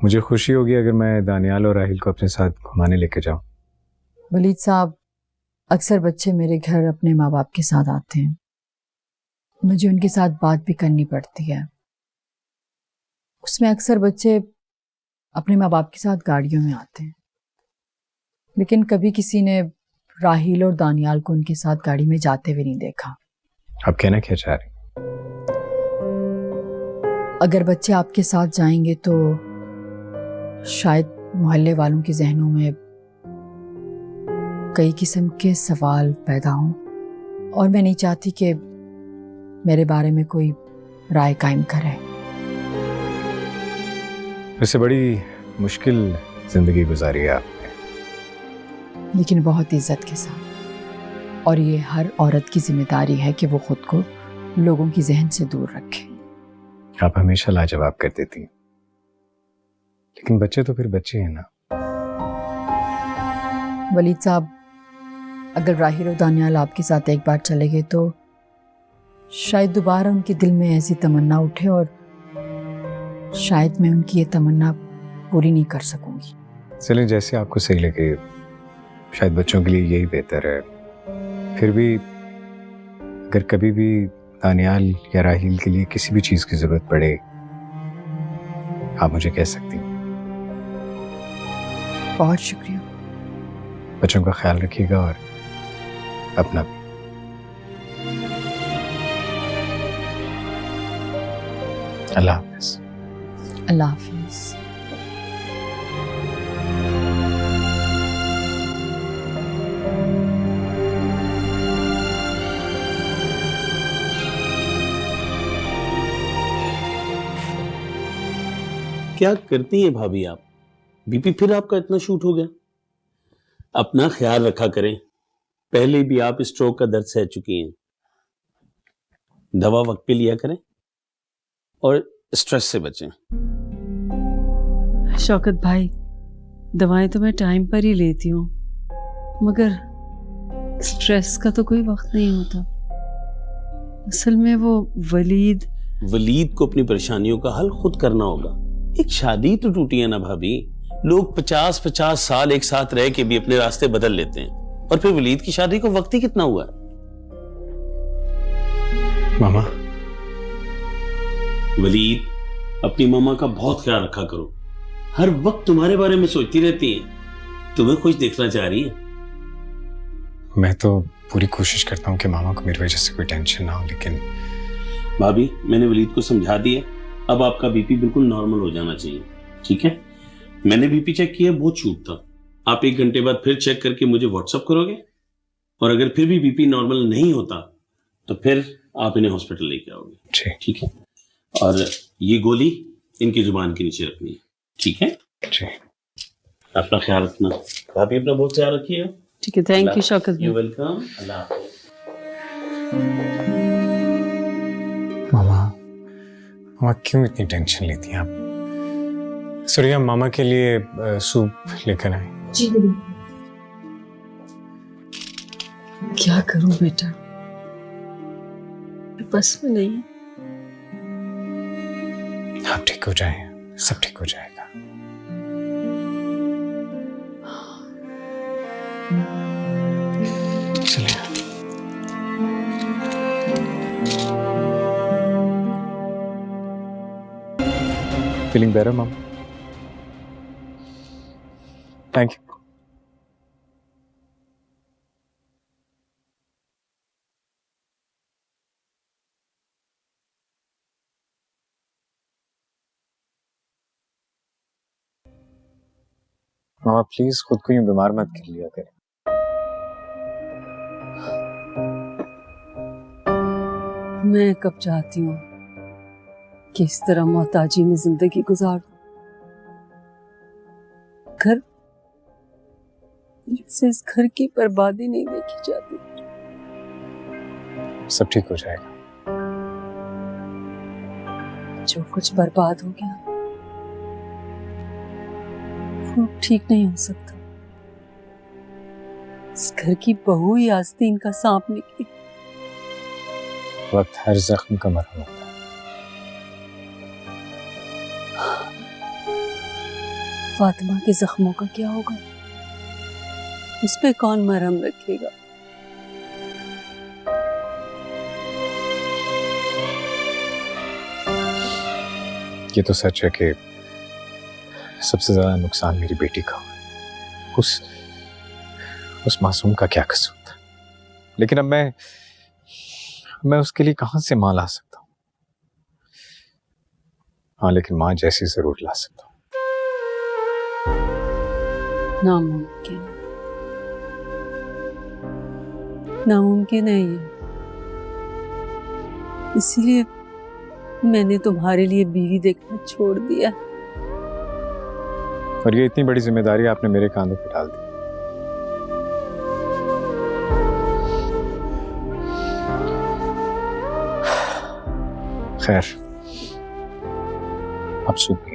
मुझे खुशी होगी अगर मैं दानियाल और राहिल को अपने साथ घुमाने लेके जाऊं। वलीद साहब, अक्सर बच्चे मेरे घर अपने माँ बाप के साथ आते हैं। मुझे उनके साथ बात भी करनी पड़ती है। उसमें अक्सर बच्चे अपने माँ बाप के साथ गाड़ियों में आते हैं, लेकिन कभी किसी ने राहिल और दानियाल को उनके साथ गाड़ी में जाते हुए नहीं देखा। आप कहना क्या चाह रही? अगर बच्चे आपके साथ जाएंगे तो शायद मोहल्ले वालों के जहनों में कई किस्म के सवाल पैदा हों, और मैं नहीं चाहती कि मेरे बारे में कोई राय कायम करे। वैसे बड़ी मुश्किल जिंदगी गुजारी है आपने, लेकिन बहुत इज्जत के साथ। और ये हर औरत की जिम्मेदारी है कि वो खुद को लोगों की जहन से दूर रखे। आप हमेशा लाजवाब कर देती, लेकिन बच्चे तो फिर बच्चे हैं ना। वलीद साहब, अगर राहिल और दानियाल आपके साथ एक बार चले गए तो शायद दोबारा उनके दिल में ऐसी तमन्ना उठे, और शायद मैं उनकी ये तमन्ना पूरी नहीं कर सकूंगी। चलें, जैसे आपको सही लगे। शायद बच्चों के लिए यही बेहतर है। फिर भी अगर कभी भी दानियाल या राहिल के लिए किसी भी चीज की जरूरत पड़े, आप मुझे कह सकती हैं। बहुत शुक्रिया। बच्चों का ख्याल रखिएगा और अपना भी। अल्लाह हाफिज। अल्लाह हाफिज। क्या करती हैं भाभी आप? बीपी फिर आपका इतना शूट हो गया? अपना ख्याल रखा करें। पहले भी आप स्ट्रोक का दर्द सह चुकी हैं। दवा वक्त पे लिया करें और स्ट्रेस से बचें। शौकत भाई, दवाएं तो मैं टाइम पर ही लेती हूँ, मगर स्ट्रेस का तो कोई वक्त नहीं होता। असल में वो वलीद को अपनी परेशानियों का हल खुद करना होगा। एक शादी तो टूटी है ना भाभी। लोग 50-50 साल एक साथ रह के भी अपने रास्ते बदल लेते हैं, और फिर वलीद की शादी को वक्त ही कितना हुआ है। मामा, वलीद, अपनी मामा का बहुत ख्याल रखा करो। हर वक्त तुम्हारे बारे में सोचती रहती है। तुम्हें कुछ देखना चाह रही है? मैं तो पूरी कोशिश करता हूँ कि मामा को मेरी वजह से कोई टेंशन ना हो, लेकिन भाभी, मैंने वलीद को समझा दिया। अब आपका बीपी बिल्कुल नॉर्मल हो जाना चाहिए, ठीक है? मैंने बीपी चेक किया, बहुत शूट था। आप 1 घंटे बाद फिर चेक करके मुझे व्हाट्सएप करोगे, और अगर फिर भी बीपी नॉर्मल नहीं होता तो फिर आप इन्हें हॉस्पिटल लेके आओगे, ठीक है? और ये गोली इनकी जुबान के नीचे रखनी है, ठीक है? जी। अपना ख्याल रखना भाभी, अपना बहुत ख्याल रखिएगा। ठीक है, थैंक यू शौकत भाई। You welcome. अल्लाह हाफिज। मामा क्यों इतनी टेंशन लेती हैं आप? सूर्या, मामा के लिए सूप लेकर आए। जी दीदी। क्या करूं बेटा, बस में नहीं है। आप ठीक हो जाए, सब ठीक हो जाएगा। चलिए। फीलिंग बेटर मम? Thank you. मामा प्लीज खुद को यूं बीमार मत कर लिया करें। मैं कब चाहती हूँ कि इस तरह मोहताजी में जिंदगी गुजार घर से इस घर की बर्बादी नहीं देखी जाती। सब ठीक हो जाएगा। जो कुछ बर्बाद हो गया वो ठीक नहीं हो सकता। इस घर की बहू ही आस्तीन का सांप निकली। वक्त हर जख्म का मरहम होता है। फातिमा के जख्मों का क्या होगा? उस पे कौन मरहम रखेगा? ये तो सच है कि सबसे ज्यादा नुकसान मेरी बेटी का हुआ। उस मासूम का क्या कसूर था? लेकिन अब मैं उसके लिए कहां से मां ला सकता हूं? हाँ, लेकिन मां जैसी जरूर ला सकता हूं। नामुमकिन, नामुमकिन है ये। इसीलिए मैंने तुम्हारे लिए बीवी देखना छोड़ दिया। और ये इतनी बड़ी जिम्मेदारी आपने मेरे कांधों पर डाल दी। खैर, अब सुबह